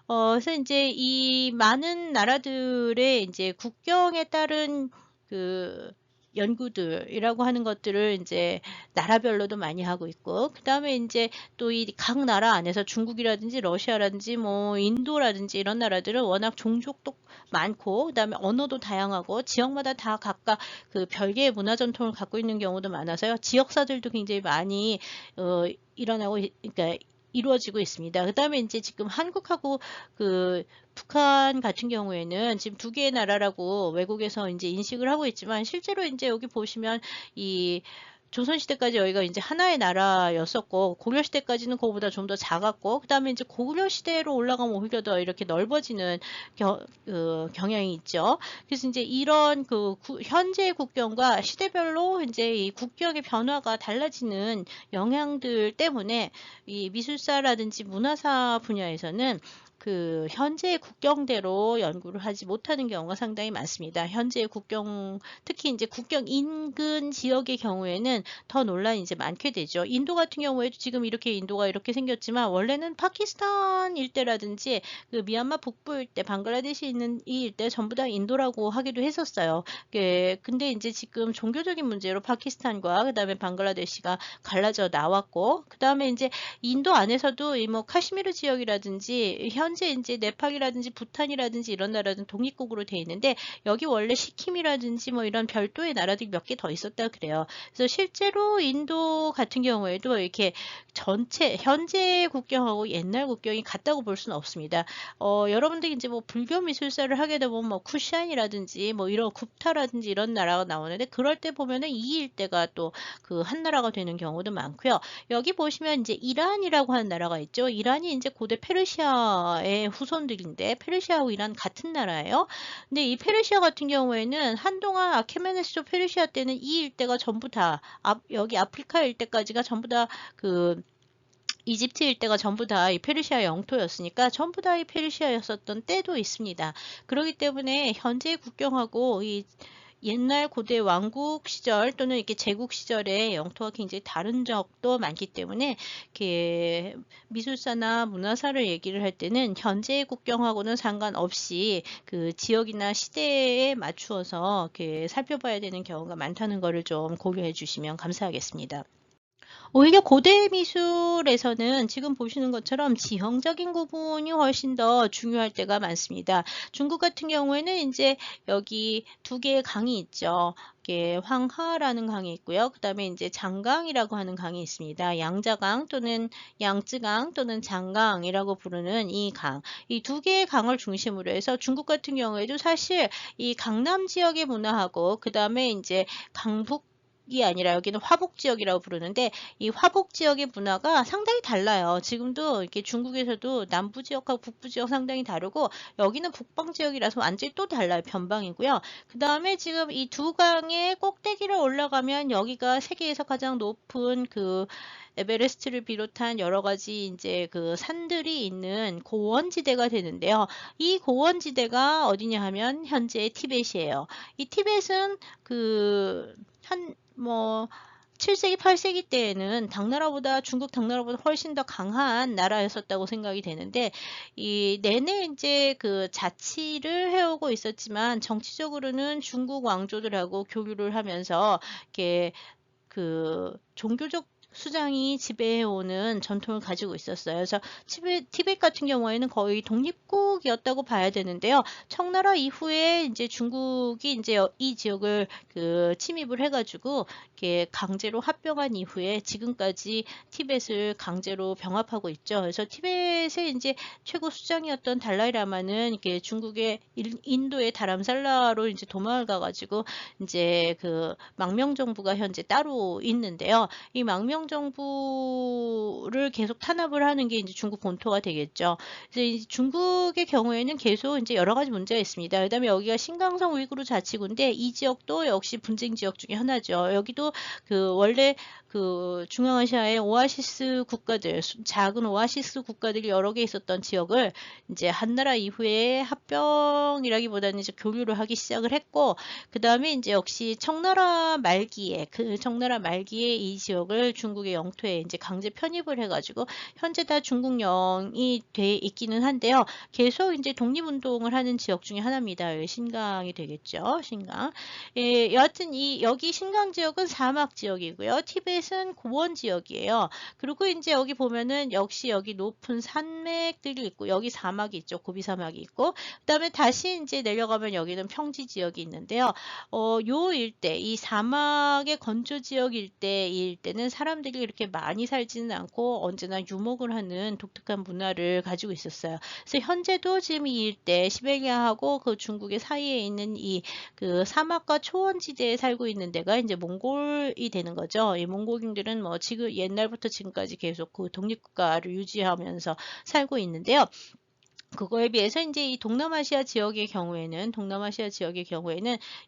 그래서 이제 이 많은 나라들의 이제 국경에 따른 그 연구들이라고 하는 것들을 이제 나라별로도 많이 하고 있고, 그 다음에 이제 또 이 각 나라 안에서 중국이라든지 러시아라든지 뭐 인도라든지 이런 나라들은 워낙 종족도 많고, 그 다음에 언어도 다양하고, 지역마다 다 각각 그 별개의 문화 전통을 갖고 있는 경우도 많아서요. 지역사들도 굉장히 많이 그러니까 이루어지고 있습니다. 그 다음에 이제 지금 한국하고 그 북한 같은 경우에는 지금 2개의 나라라고 외국에서 이제 인식을 하고 있지만 실제로 이제 여기 보시면 이 조선시대까지 여기가 이제 하나의 나라였었고 고려시대까지는 그거보다 좀 더 작았고 그 다음에 이제 고려시대로 올라가면 오히려 더 이렇게 넓어지는 경향이 있죠. 그래서 이제 이런 현재 국경과 시대별로 이제 이 국경의 변화가 달라지는 영향들 때문에 이 미술사라든지 문화사 분야에서는 그 현재의 국경대로 연구를 하지 못하는 경우가 상당히 많습니다. 현재의 국경, 특히 이제 국경 인근 지역의 경우에는 더 논란이 이제 많게 되죠. 인도 같은 경우에도 지금 이렇게 인도가 이렇게 생겼지만 원래는 파키스탄 일대라든지 그 미얀마 북부 일대, 방글라데시 있는 이 일대 전부 다 인도라고 하기도 했었어요. 근데 이제 지금 종교적인 문제로 파키스탄과 그다음에 방글라데시가 갈라져 나왔고 그다음에 이제 인도 안에서도 이 뭐 카시미르 지역이라든지 현재 이제 네팔이라든지 부탄이라든지 이런 나라는 독립국으로 돼 있는데 여기 원래 시킴이라든지 뭐 이런 별도의 나라들이 몇 개 더 있었다 그래요. 그래서 실제로 인도 같은 경우에도 이렇게 전체 현재 국경하고 옛날 국경이 같다고 볼 수는 없습니다. 여러분들이 이제 뭐 불교 미술사를 하게 되면 뭐 쿠샨이라든지 뭐 이런 굽타라든지 이런 나라가 나오는데 그럴 때 보면은 이 일대가 또 그 한 나라가 되는 경우도 많고요. 여기 보시면 이제 이란이라고 하는 나라가 있죠. 이란이 이제 고대 페르시아의 후손들인데 페르시아하고 이란 같은 나라예요. 근데 이 페르시아 같은 경우에는 한동안 아케메네스조 페르시아 때는 이 일대가 전부 다 여기 아프리카 일대까지가 전부 다 그 이집트 일대가 전부 다 이 페르시아 영토였으니까 전부 다 이 페르시아였었던 때도 있습니다. 그렇기 때문에 현재 국경하고 이 옛날 고대 왕국 시절 또는 이렇게 제국 시절의 영토가 굉장히 다른 적도 많기 때문에 이렇게 미술사나 문화사를 얘기를 할 때는 현재의 국경하고는 상관없이 그 지역이나 시대에 맞추어서 이렇게 살펴봐야 되는 경우가 많다는 것을 좀 고려해 주시면 감사하겠습니다. 오히려 고대 미술에서는 지금 보시는 것처럼 지형적인 부분이 훨씬 더 중요할 때가 많습니다. 중국 같은 경우에는 이제 여기 두 개의 강이 있죠. 이게 황하라는 강이 있고요. 그 다음에 이제 장강이라고 하는 강이 있습니다. 양자강 또는 양쯔강 또는 장강이라고 부르는 이 강. 이 두 개의 강을 중심으로 해서 중국 같은 경우에도 사실 이 강남 지역의 문화하고 그 다음에 이제 강북 이 아니라 여기는 화북 지역이라고 부르는데 이 화북 지역의 문화가 상당히 달라요. 지금도 이렇게 중국에서도 남부 지역하고 북부 지역 상당히 다르고 여기는 북방 지역이라서 완전히 또 달라요. 변방이고요. 그 다음에 지금 이 두 강의 꼭대기를 올라가면 여기가 세계에서 가장 높은 그 에베레스트를 비롯한 여러 가지 이제 그 산들이 있는 고원지대가 되는데요. 이 고원지대가 어디냐 하면 현재 티벳이에요. 이 티벳은 뭐 7세기, 8세기 때에는 당나라보다 중국 당나라보다 훨씬 더 강한 나라였었다고 생각이 되는데 이 내내 이제 그 자치를 해오고 있었지만 정치적으로는 중국 왕조들하고 교류를 하면서 이렇게 그 종교적 수장이 지배해오는 전통을 가지고 있었어요. 그래서 티벳 같은 경우에는 거의 독립국이었다고 봐야 되는데요. 청나라 이후에 이제 중국이 이제 이 지역을 침입을 해가지고 이렇게 강제로 합병한 이후에 지금까지 티벳을 강제로 병합하고 있죠. 그래서 티벳의 이제 최고 수장이었던 달라이라마는 이렇게 중국의 인도의 다람살라로 이제 도망을 가가지고 이제 그 망명 정부가 현재 따로 있는데요. 이 망명 정부를 계속 탄압을 하는 게 이제 중국 본토가 되겠죠. 그래서 이제 중국의 경우에는 계속 이제 여러 가지 문제가 있습니다. 그다음에 여기가 신강성 우이구르 자치구인데 이 지역도 역시 분쟁 지역 중에 하나죠. 여기도 원래 중앙아시아의 오아시스 국가들, 작은 오아시스 국가들이 여러 개 있었던 지역을 이제 한나라 이후에 합병이라기보다는 이제 교류를 하기 시작을 했고, 그 다음에 이제 역시 청나라 말기에 이 지역을 중국의 영토에 이제 강제 편입을 해가지고 현재 다 중국령이 돼 있기는 한데요. 계속 이제 독립운동을 하는 지역 중에 하나입니다. 신강이 되겠죠. 신강. 예, 여하튼 여기 신강 지역은 사막 지역이고요. 티벳은 고원 지역이에요. 그리고 이제 여기 보면은 역시 여기 높은 산맥들이 있고 여기 사막이 있죠. 고비 사막이 있고 그다음에 다시 이제 내려가면 여기는 평지 지역이 있는데요. 요 일대, 이 사막의 건조 지역 일대, 이 일대는 사람들이 이렇게 많이 살지는 않고 언제나 유목을 하는 독특한 문화를 가지고 있었어요. 그래서 현재도 지금 이 일대, 시베리아하고 그 중국의 사이에 있는 그 사막과 초원지대에 살고 있는 데가 이제 몽골이 되는 거죠. 이 몽골인들은 뭐 지금 옛날부터 지금까지 계속 그 독립국가를 유지하면서 살고 있는데요. 그거에 비해서 이제 이 동남아시아 지역의 경우에는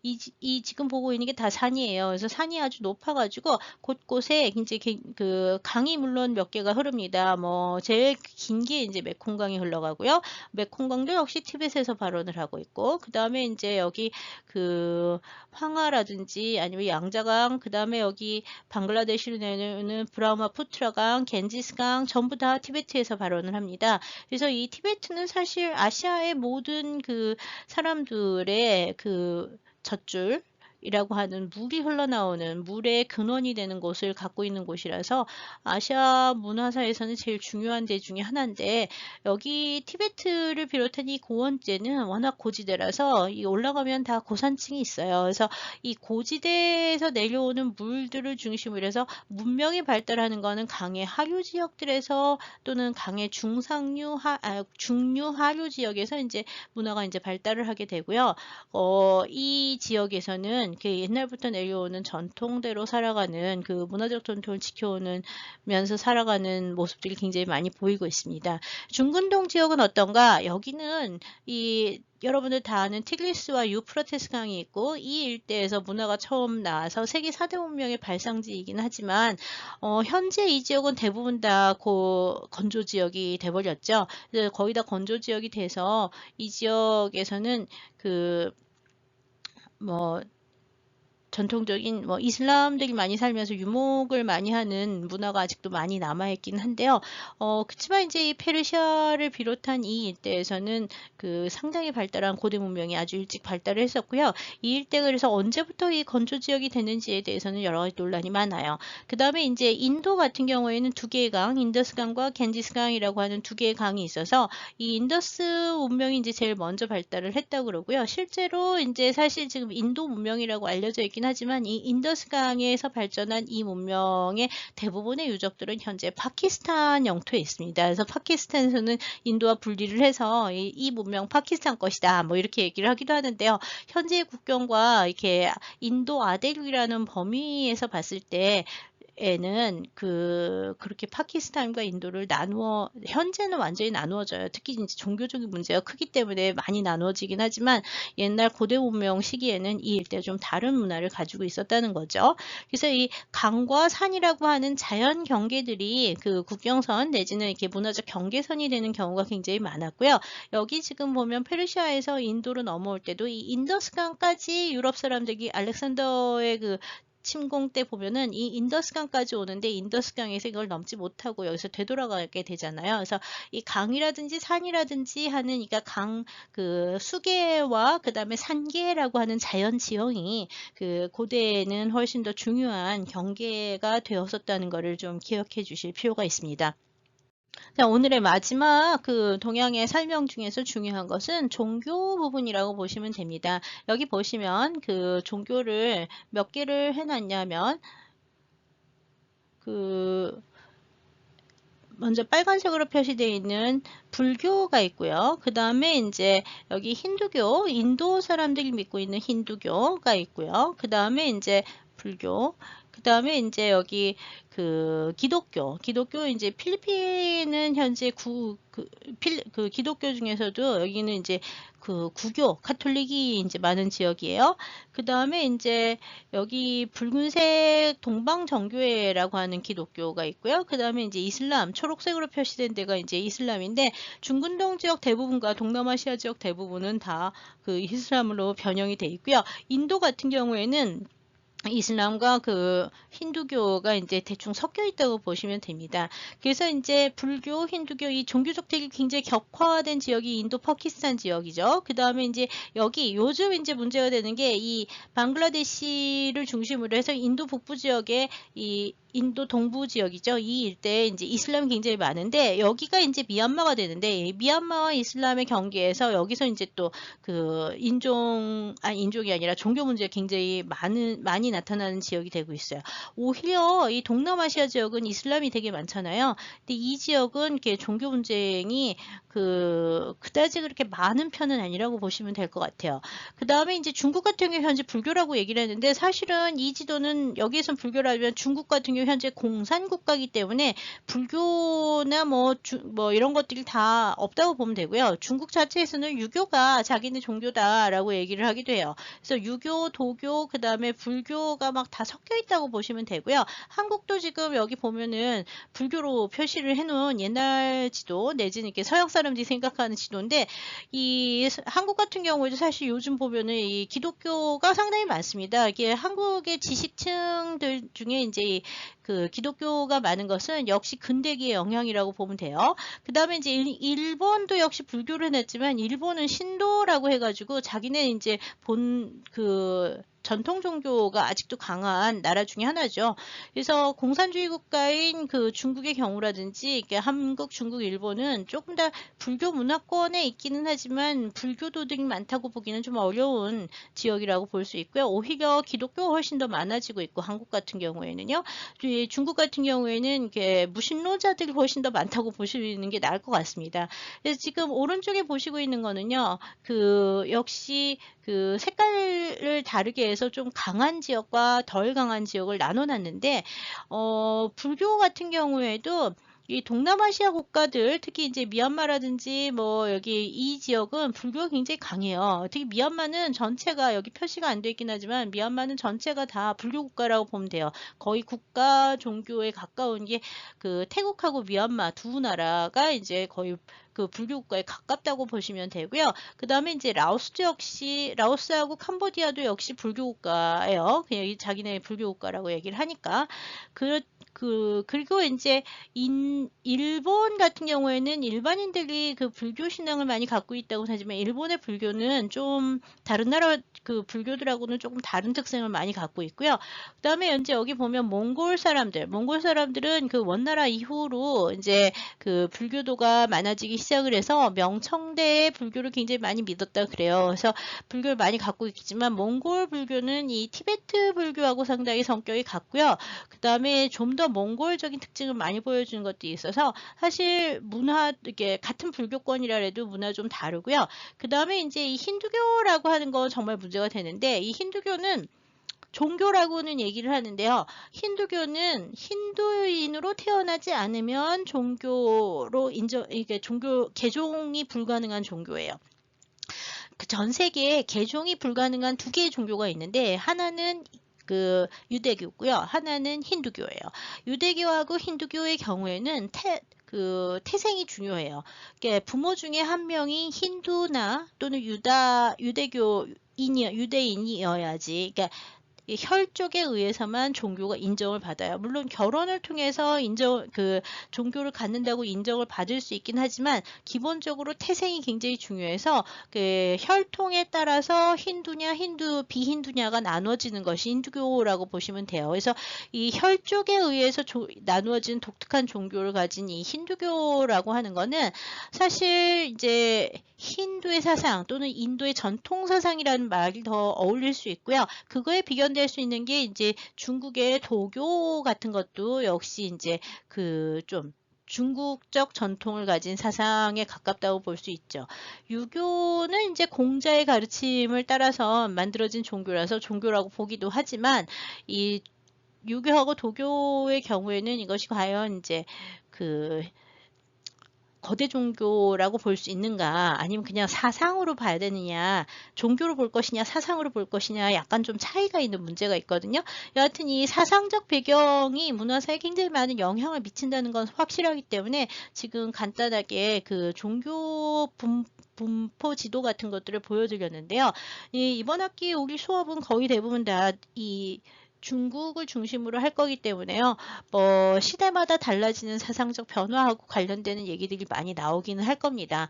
이 지금 보고 있는 게 다 산이에요. 그래서 산이 아주 높아가지고 곳곳에 이제 그 강이 물론 몇 개가 흐릅니다. 뭐 제일 긴 게 이제 메콩강이 흘러가고요. 메콩강도 역시 티벳에서 발원을 하고 있고, 그 다음에 이제 여기 그 황하라든지 아니면 양자강, 그 다음에 여기 방글라데시로 내는 브라흐마푸트라강, 겐지스강 전부 다 티베트에서 발원을 합니다. 그래서 이 티베트는 사실 아시아의 모든 그 사람들의 그 젖줄 이라고 하는 물이 흘러나오는 물의 근원이 되는 곳을 갖고 있는 곳이라서 아시아 문화사에서는 제일 중요한 데 중에 하나인데 여기 티베트를 비롯한 이 고원지대는 워낙 고지대라서 이 올라가면 다 고산층이 있어요. 그래서 이 고지대에서 내려오는 물들을 중심으로 해서 문명이 발달하는 거는 강의 하류 지역들에서 또는 강의 중류 하류 지역에서 이제 문화가 이제 발달을 하게 되고요. 이 지역에서는 옛날부터 내려오는 전통대로 살아가는 그 문화적 전통을 지켜오면서 살아가는 모습들이 굉장히 많이 보이고 있습니다. 중근동 지역은 어떤가? 여기는 여러분들 다 아는 티그리스와 유프라테스 강이 있고 이 일대에서 문화가 처음 나와서 세계 4대 문명의 발상지이긴 하지만 현재 이 지역은 대부분 다 건조 지역이 돼버렸죠. 거의 다 건조 지역이 돼서 이 지역에서는 뭐 전통적인 뭐 이슬람들이 많이 살면서 유목을 많이 하는 문화가 아직도 많이 남아있긴 한데요. 그치만 이제 이 페르시아를 비롯한 이 일대에서는 그 상당히 발달한 고대 문명이 아주 일찍 발달을 했었고요. 이 일대가 그래서 언제부터 이 건조 지역이 됐는지에 대해서는 여러 가지 논란이 많아요. 그 다음에 이제 인도 같은 경우에는 두 개의 강, 인더스강과 겐지스강이라고 하는 두 개의 강이 있어서 이 인더스 문명이 이제 제일 먼저 발달을 했다고 그러고요. 실제로 이제 사실 지금 인도 문명이라고 알려져 있긴 하지만 이 인더스강에서 발전한 이 문명의 대부분의 유적들은 현재 파키스탄 영토에 있습니다. 그래서 파키스탄에서는 인도와 분리를 해서 이 문명 파키스탄 것이다, 뭐 이렇게 얘기를 하기도 하는데요. 현재 국경과 이렇게 인도 아대륙이라는 범위에서 봤을 때 에는 그렇게 파키스탄과 인도를 현재는 완전히 나누어져요. 특히 이제 종교적인 문제가 크기 때문에 많이 나누어지긴 하지만 옛날 고대 문명 시기에는 이 일대가 좀 다른 문화를 가지고 있었다는 거죠. 그래서 이 강과 산이라고 하는 자연 경계들이 그 국경선 내지는 이렇게 문화적 경계선이 되는 경우가 굉장히 많았고요. 여기 지금 보면 페르시아에서 인도로 넘어올 때도 이 인더스강까지 유럽 사람들이 알렉산더의 그 침공 때 보면은 이 인더스강까지 오는데 인더스강에서 이걸 넘지 못하고 여기서 되돌아가게 되잖아요. 그래서 이 강이라든지 산이라든지 하는 그러니까 그 수계와 그다음에 산계라고 하는 자연 지형이 그 고대에는 훨씬 더 중요한 경계가 되었었다는 것을 좀 기억해 주실 필요가 있습니다. 자, 오늘의 마지막 그 동양의 설명 중에서 중요한 것은 종교 부분이라고 보시면 됩니다. 여기 보시면 그 종교를 몇 개를 해놨냐면 그 먼저 빨간색으로 표시되어 있는 불교가 있고요. 그 다음에 이제 여기 힌두교, 인도 사람들이 믿고 있는 힌두교가 있고요. 그 다음에 이제 불교, 그 다음에 이제 여기 그 기독교 이제 필리핀은 현재 그 기독교 중에서도 여기는 이제 그 구교, 카톨릭이 이제 많은 지역이에요. 그 다음에 이제 여기 붉은색 동방정교회라고 하는 기독교가 있고요. 그 다음에 이제 이슬람, 초록색으로 표시된 데가 이제 이슬람인데 중근동 지역 대부분과 동남아시아 지역 대부분은 다 그 이슬람으로 변형이 돼 있고요. 인도 같은 경우에는 이슬람과 그 힌두교가 이제 대충 섞여 있다고 보시면 됩니다. 그래서 이제 불교, 힌두교 이 종교적 대립이 굉장히 격화된 지역이 인도 파키스탄 지역이죠. 그 다음에 이제 여기 요즘 이제 문제가 되는 게 이 방글라데시를 중심으로 해서 인도 북부 지역에 이 인도 동부 지역이죠. 이 일대에 이제 이슬람이 굉장히 많은데 여기가 이제 미얀마가 되는데 미얀마와 이슬람의 경계에서 여기서 이제 또 그 인종이 아니라 종교 문제가 굉장히 많이 나타나는 지역이 되고 있어요. 오히려 이 동남아시아 지역은 이슬람이 되게 많잖아요. 근데 이 지역은 이렇게 종교 분쟁이 그다지 그렇게 많은 편은 아니라고 보시면 될 것 같아요. 그 다음에 이제 중국 같은 경우 현재 불교라고 얘기를 했는데 사실은 이 지도는 여기에선 불교라면 중국 같은 경우 현재 공산국가이기 때문에 불교나 뭐 이런 것들이 다 없다고 보면 되고요. 중국 자체에서는 유교가 자기네 종교다라고 얘기를 하기도 해요. 그래서 유교, 도교, 그 다음에 불교가 막 다 섞여 있다고 보시면 되고요. 한국도 지금 여기 보면은 불교로 표시를 해놓은 옛날 지도 내지는 이렇게 서양 사람들이 생각하는 지도인데 이 한국 같은 경우에도 사실 요즘 보면은 이 기독교가 상당히 많습니다. 이게 한국의 지식층들 중에 이제 그 기독교가 많은 것은 역시 근대기의 영향이라고 보면 돼요. 그 다음에 이제 일본도 역시 불교를 해냈지만 일본은 신도라고 해가지고 자기네 이제 전통 종교가 아직도 강한 나라 중에 하나죠. 그래서 공산주의 국가인 그 중국의 경우라든지 한국, 중국, 일본은 조금 더 불교 문화권에 있기는 하지만 불교도들이 많다고 보기는 좀 어려운 지역이라고 볼 수 있고요. 오히려 기독교가 훨씬 더 많아지고 있고 한국 같은 경우에는요. 중국 같은 경우에는 이렇게 무신론자들이 훨씬 더 많다고 보시는 게 나을 것 같습니다. 그래서 지금 오른쪽에 보시고 있는 거는요. 역시 그 색깔을 다르게 해서 좀 강한 지역과 덜 강한 지역을 나눠놨는데 불교 같은 경우에도 이 동남아시아 국가들 특히 이제 미얀마라든지 뭐 여기 이 지역은 불교가 굉장히 강해요. 특히 미얀마는 전체가 여기 표시가 안 돼 있긴 하지만 미얀마는 전체가 다 불교 국가라고 보면 돼요. 거의 국가 종교에 가까운 게 그 태국하고 미얀마 두 나라가 이제 거의 그 불교 국가에 가깝다고 보시면 되고요. 그 다음에 이제 라오스도 역시 라오스하고 캄보디아도 역시 불교 국가예요. 그냥 자기네 불교 국가라고 얘기를 하니까 그리고 이제 일본 같은 경우에는 일반인들이 그 불교 신앙을 많이 갖고 있다고 하지만 일본의 불교는 좀 다른 나라 그 불교들하고는 조금 다른 특성을 많이 갖고 있고요. 그 다음에 이제 여기 보면 몽골 사람들은 그 원나라 이후로 이제 그 불교도가 많아지기 시작을 해서 명청대의 불교를 굉장히 많이 믿었다 그래요. 그래서 불교를 많이 갖고 있지만 몽골 불교는 이 티베트 불교하고 상당히 성격이 같고요. 그 다음에 좀 더 몽골적인 특징을 많이 보여주는 것도 있어서 사실 문화 이게 같은 불교권이라 해도 문화 좀 다르고요. 그 다음에 이제 이 힌두교라고 하는 건 정말 문제가 되는데 이 힌두교는 종교라고는 얘기를 하는데요. 힌두교는 힌두인으로 태어나지 않으면 종교로 이게 개종이 불가능한 종교예요. 그 전 세계에 개종이 불가능한 두 개의 종교가 있는데 하나는 그 유대교고요. 하나는 힌두교예요. 유대교하고 힌두교의 경우에는 태생이 중요해요. 그러니까 부모 중에 한 명이 힌두나 또는 유대인이어야지. 그러니까 혈족에 의해서만 종교가 인정을 받아요. 물론 결혼을 통해서 종교를 갖는다고 인정을 받을 수 있긴 하지만 기본적으로 태생이 굉장히 중요해서 그 혈통에 따라서 힌두냐, 비힌두냐가 나눠지는 것이 힌두교라고 보시면 돼요. 그래서 이 혈족에 의해서 나누어진 독특한 종교를 가진 이 힌두교라고 하는 거는 사실 이제 힌두의 사상 또는 인도의 전통 사상이라는 말이 더 어울릴 수 있고요. 그거에 비견될 수 있는 게 이제 중국의 도교 같은 것도 역시 이제 그 좀 중국적 전통을 가진 사상에 가깝다고 볼 수 있죠. 유교는 이제 공자의 가르침을 따라서 만들어진 종교라서 종교라고 보기도 하지만 이 유교하고 도교의 경우에는 이것이 과연 이제 그 거대 종교라고 볼 수 있는가 아니면 그냥 사상으로 봐야 되느냐 종교로 볼 것이냐 사상으로 볼 것이냐 약간 좀 차이가 있는 문제가 있거든요. 여하튼 이 사상적 배경이 문화사에 굉장히 많은 영향을 미친다는 건 확실하기 때문에 지금 간단하게 그 종교 분포 지도 같은 것들을 보여드렸는데요. 이번 학기 우리 수업은 거의 대부분 다 중국을 중심으로 할 거기 때문에요. 시대마다 달라지는 사상적 변화하고 관련되는 얘기들이 많이 나오기는 할 겁니다.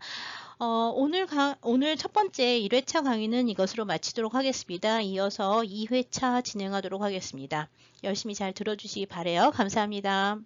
오늘 첫 번째 1회차 강의는 이것으로 마치도록 하겠습니다. 이어서 2회차 진행하도록 하겠습니다. 열심히 잘 들어주시기 바라요. 감사합니다.